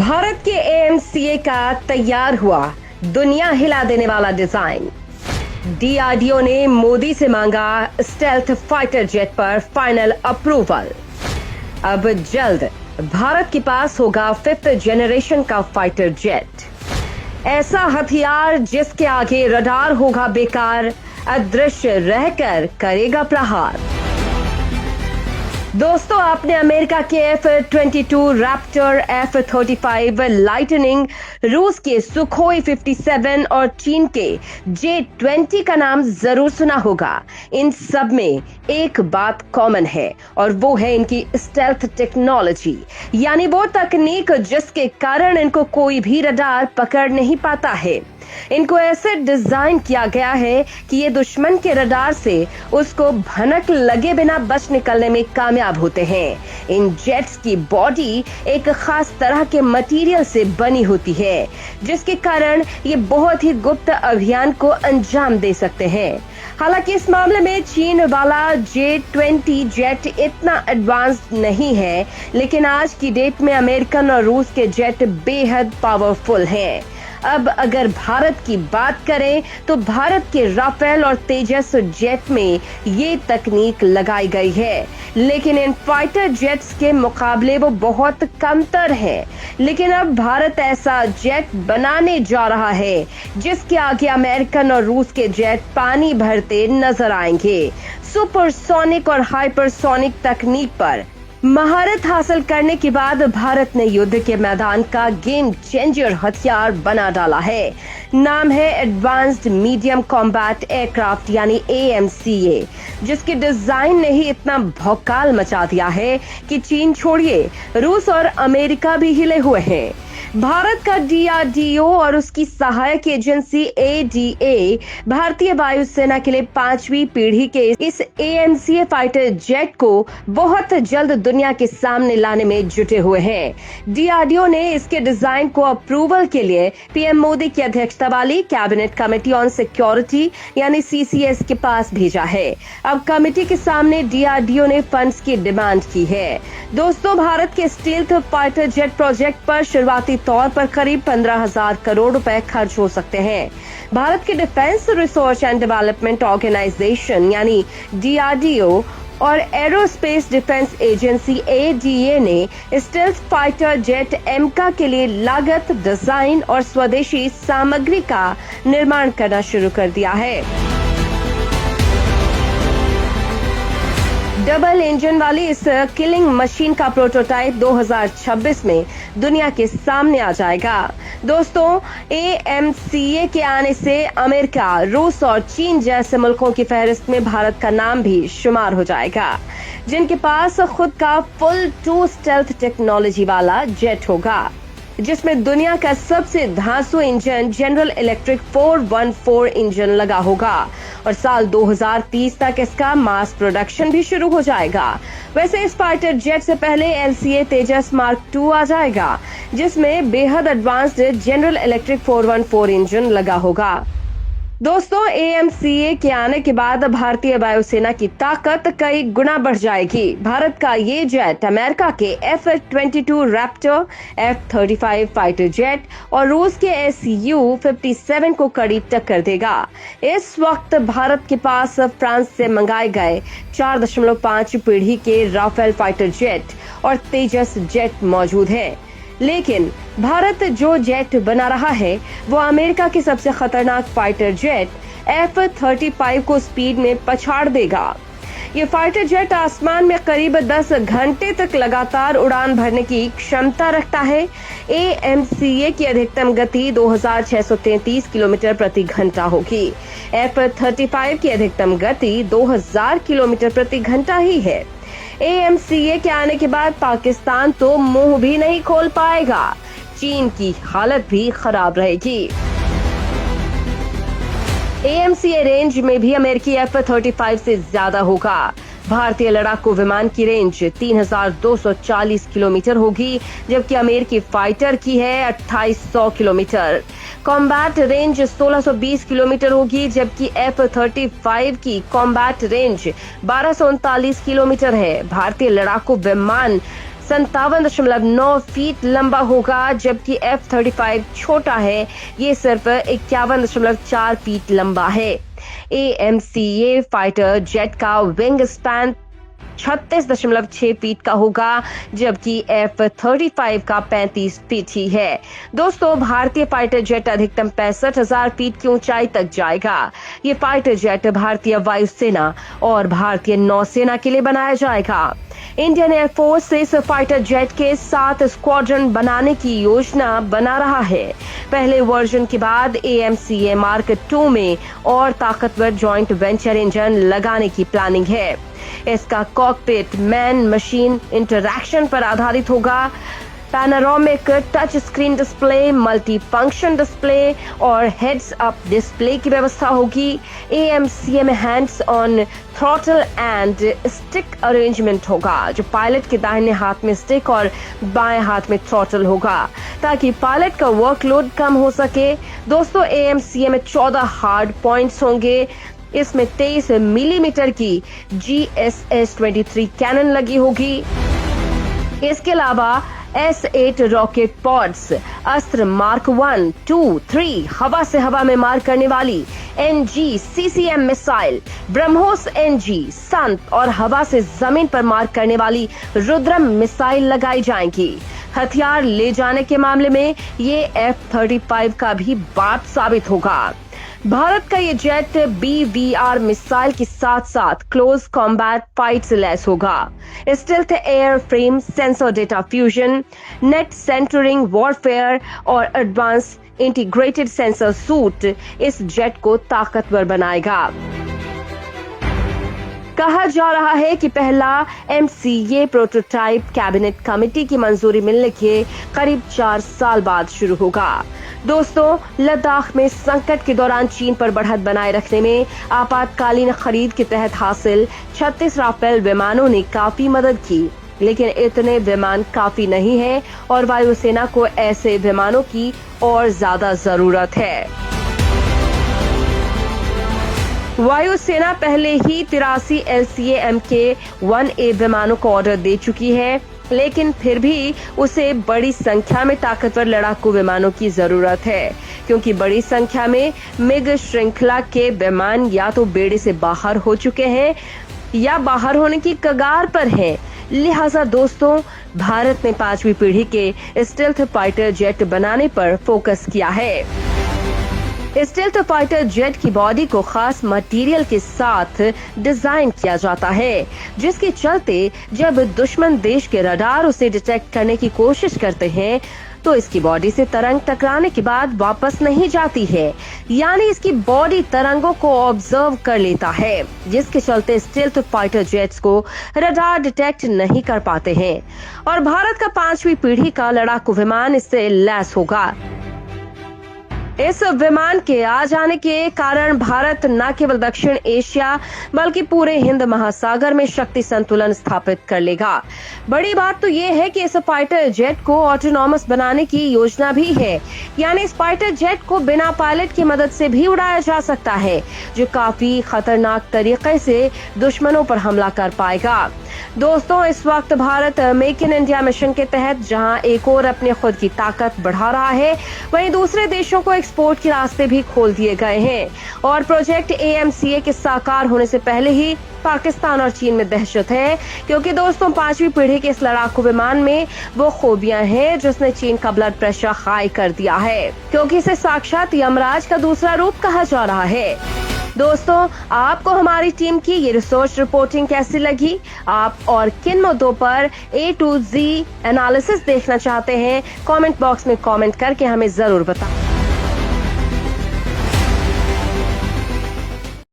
भारत के AMCA का तैयार हुआ दुनिया हिला देने वाला डिजाइन। DRDO ने मोदी से मांगा स्टेल्थ फाइटर जेट पर फाइनल अप्रूवल। अब जल्द भारत के पास होगा 5th जनरेशन का फाइटर जेट, ऐसा हथियार जिसके आगे रडार होगा बेकार, अदृश्य रहकर करेगा प्रहार। दोस्तों, आपने अमेरिका के F-22 रैप्टर, F-35 लाइटनिंग, रूस के सुखोई 57 और चीन के J-20 का नाम जरूर सुना होगा। इन सब में एक बात कॉमन है और वो है इनकी स्टेल्थ टेक्नोलॉजी, यानी वो तकनीक जिसके कारण इनको कोई भी रडार पकड़ नहीं पाता है। इनको ऐसे डिजाइन किया गया है कि ये दुश्मन के रडार से उसको भनक लगे बिना बच निकलने में कामयाब होते हैं। इन जेट्स की बॉडी एक खास तरह के मटेरियल से बनी होती है, जिसके कारण ये बहुत ही गुप्त अभियान को अंजाम दे सकते हैं। हालांकि इस मामले में चीन वाला J-20 जेट इतना एडवांस्ड नहीं है, लेकिन आज की डेट में अमेरिकन और रूस के जेट बेहद पावरफुल हैं। अब अगर भारत की बात करें तो भारत के राफेल और तेजस जेट में ये तकनीक लगाई गई है, लेकिन इन फाइटर जेट्स के मुकाबले वो बहुत कमतर है। लेकिन अब भारत ऐसा जेट बनाने जा रहा है जिसके आगे अमेरिकन और रूस के जेट पानी भरते नजर आएंगे। सुपरसोनिक और हाइपरसोनिक तकनीक पर महारत हासिल करने के बाद भारत ने युद्ध के मैदान का गेम चेंजर हथियार बना डाला है। नाम है एडवांस्ड मीडियम कॉम्बैट एयरक्राफ्ट यानी AMCA, जिसके डिजाइन ने ही इतना भौकाल मचा दिया है कि चीन छोड़िए रूस और अमेरिका भी हिले हुए हैं। भारत का DRDO और उसकी सहायक एजेंसी ADA भारतीय वायुसेना के लिए 5वीं पीढ़ी के इस AMCA फाइटर जेट को बहुत जल्द दुनिया के सामने लाने में जुटे हुए हैं। DRDO ने इसके डिजाइन को अप्रूवल के लिए PM मोदी की अध्यक्षता वाली कैबिनेट कमेटी ऑन सिक्योरिटी यानी CCS के पास भेजा है। अब कमेटी के सामने DRDO ने फंड्स की डिमांड की है। दोस्तों, भारत के स्टील्थ फाइटर जेट प्रोजेक्ट पर शुरुआती तौर पर करीब 15,000 करोड़ रुपए खर्च हो सकते हैं। भारत के defence research and development organisation यानी DRDO और एरोस्पेस डिफेंस एजेंसी ADA ने स्टेल्थ फाइटर जेट एमका के लिए लागत, डिजाइन और स्वदेशी सामग्री का निर्माण करना शुरू कर दिया है। डबल इंजन वाली इस किलिंग मशीन का प्रोटोटाइप 2026 में दुनिया के सामने आ जाएगा। दोस्तों, AMCA के आने से अमेरिका, रूस और चीन जैसे मुल्कों की फहरिस्त में भारत का नाम भी शुमार हो जाएगा, जिनके पास खुद का फुल 2 स्टेल्थ टेक्नोलॉजी वाला जेट होगा, जिसमें दुनिया का सबसे धांसू इंजन जनरल इलेक्ट्रिक 414 इंजन लगा होगा और साल 2030 तक इसका मास प्रोडक्शन भी शुरू हो जाएगा। वैसे इस फाइटर जेट से पहले LCA तेजस मार्क 2 आ जाएगा, जिसमें बेहद एडवांस्ड जनरल इलेक्ट्रिक 414 इंजन लगा होगा। दोस्तों, AMCA के आने के बाद भारतीय वायुसेना की ताकत कई गुना बढ़ जाएगी। भारत का ये जेट अमेरिका के F-22 Raptor, F-35 fighter jet और रूस के Su-57 को कड़ी टक्कर देगा। इस वक्त भारत के पास फ्रांस से मंगाए गए 4.5 पीढ़ी के राफेल फाइटर जेट और तेजस जेट मौजूद हैं। लेकिन भारत जो जेट बना रहा है वो अमेरिका के सबसे खतरनाक फाइटर जेट F-35 को स्पीड में पछाड़ देगा। ये फाइटर जेट आसमान में करीब 10 घंटे तक लगातार उड़ान भरने की क्षमता रखता है। AMCA की अधिकतम गति 2633 किलोमीटर प्रति घंटा होगी। F-35 की अधिकतम गति 2000 किलोमीटर प्रति घंटा ही है। AMCA के आने के बाद पाकिस्तान तो मुंह भी नहीं खोल पाएगा, चीन की हालत भी खराब रहेगी। AMCA रेंज में भी अमेरिकी F-35 से ज्यादा होगा। भारतीय लड़ाकू विमान की रेंज 3240 किलोमीटर होगी, जबकि अमेरिकी फाइटर की है 2800 किलोमीटर। कॉम्बैट रेंज 1620 किलोमीटर होगी, जबकि F-35 की कॉम्बैट रेंज 1239 किलोमीटर है। भारतीय लड़ाकू विमान 57.9 फीट लंबा होगा, जबकि F-35 छोटा है, ये सिर्फ 51.4 फीट लंबा है। AMCA फाइटर जेट का विंग स्पैन 36.6 फीट का होगा, जबकि F-35 का 35 फीट ही है। दोस्तों, भारतीय फाइटर जेट अधिकतम 65,000 फीट की ऊंचाई तक जाएगा। ये फाइटर जेट भारतीय वायुसेना और भारतीय नौसेना के लिए बनाया जाएगा। इंडियन एयरफोर्स इस फाइटर जेट के 7 स्क्वाड्रन बनाने की योजना बना रहा है। पहले वर्जन के बाद AMCA मार्क 2 में और ताकतवर जॉइंट वेंचर इंजन लगाने की प्लानिंग है। इसका कॉकपिट मैन मशीन इंटरैक्शन पर आधारित होगा। Panoramic touch screen display, multi function display और हेड्स अप डिस्प्ले की व्यवस्था होगी। AMCA में hands on throttle and stick arrangement होगा, जो पायलट के दाहिने हाथ में स्टिक और बाएं हाथ में थ्रॉटल होगा, ताकि पायलट का वर्कलोड कम हो सके। दोस्तों, AMCA में 14 हार्ड पॉइंट्स होंगे। इसमें 23 मिलीमीटर की GSS-23 कैनन लगी होगी। इसके अलावा S-8 रॉकेट पॉड्स, अस्त्र मार्क 1, 2, 3, हवा से हवा में मार करने वाली NG-CCM मिसाइल, ब्रह्मोस NG, संत और हवा से जमीन पर मार करने वाली रुद्रम मिसाइल लगाई जाएंगी। हथियार ले जाने के मामले में ये F-35 का भी बाप साबित होगा। भारत का ये जेट BVR मिसाइल के साथ साथ क्लोज कॉम्बैट फाइट से लैस होगा। Stealth airframe, sensor data fusion, net centering warfare और एडवांस इंटीग्रेटेड सेंसर सूट इस जेट को ताकतवर बनाएगा। कहा जा रहा है कि पहला MCA प्रोटोटाइप कैबिनेट कमेटी की मंजूरी मिलने के करीब 4 साल बाद शुरू होगा। दोस्तों, लद्दाख में संकट के दौरान चीन पर बढ़त बनाए रखने में आपातकालीन खरीद के तहत हासिल 36 राफेल विमानों ने काफी मदद की, लेकिन इतने विमान काफी नहीं है और वायुसेना को ऐसे विमानों की और ज्यादा जरूरत है। वायुसेना पहले ही 83 LCA-MK-1A विमानों को ऑर्डर दे चुकी है, लेकिन फिर भी उसे बड़ी संख्या में ताकतवर लड़ाकू विमानों की जरूरत है, क्योंकि बड़ी संख्या में मिग श्रृंखला के विमान या तो बेड़े से बाहर हो चुके हैं या बाहर होने की कगार पर हैं। लिहाजा दोस्तों, भारत ने 5वीं पीढ़ी के स्टेल्थ फाइटर जेट बनाने पर फोकस किया है। स्टेल्थ फाइटर जेट की बॉडी को खास मटेरियल के साथ डिजाइन किया जाता है, जिसके चलते जब दुश्मन देश के रडार उसे डिटेक्ट करने की कोशिश करते हैं तो इसकी बॉडी से तरंग टकराने के बाद वापस नहीं जाती है, यानी इसकी बॉडी तरंगों को ऑब्जर्व कर लेता है, जिसके चलते स्टेल्थ फाइटर जेट्स को रडार डिटेक्ट नहीं कर पाते हैं। और भारत का 5वीं पीढ़ी का लड़ाकू विमान इससे लैस होगा। इस विमान के आ जाने के कारण भारत न केवल दक्षिण एशिया बल्कि पूरे हिंद महासागर में शक्ति संतुलन स्थापित कर लेगा। बड़ी बात तो ये है कि इस फाइटर जेट को ऑटोनॉमस बनाने की योजना भी है, यानी इस फाइटर जेट को बिना पायलट की मदद से भी उड़ाया जा सकता है, जो काफी खतरनाक तरीके से दुश्मनों पर हमला कर पाएगा। दोस्तों, इस वक्त Bharat make in India mission के तहत जहां एक और अपनी खुद की ताकत बढ़ा रहा है, वहीं दूसरे देशों को एक्सपोर्ट के रास्ते भी खोल दिए गए हैं। और प्रोजेक्ट AMCA के साकार होने से पहले ही पाकिस्तान और चीन में दहशत है, क्योंकि दोस्तों 5वीं पीढ़ी के इस लड़ाकू विमान में वो खूबियां हैं जिसने चीन का ब्लड प्रेशर हाई कर दिया है, क्योंकि इसे साक्षात यमराज का दूसरा रूप कहा जा रहा है। दोस्तों, आपको हमारी टीम की ये रिसर्च रिपोर्टिंग कैसी लगी? आप और किन मुद्दों पर A to Z एनालिसिस देखना चाहते हैं? कमेंट बॉक्स में कमेंट करके हमें जरूर बताएं।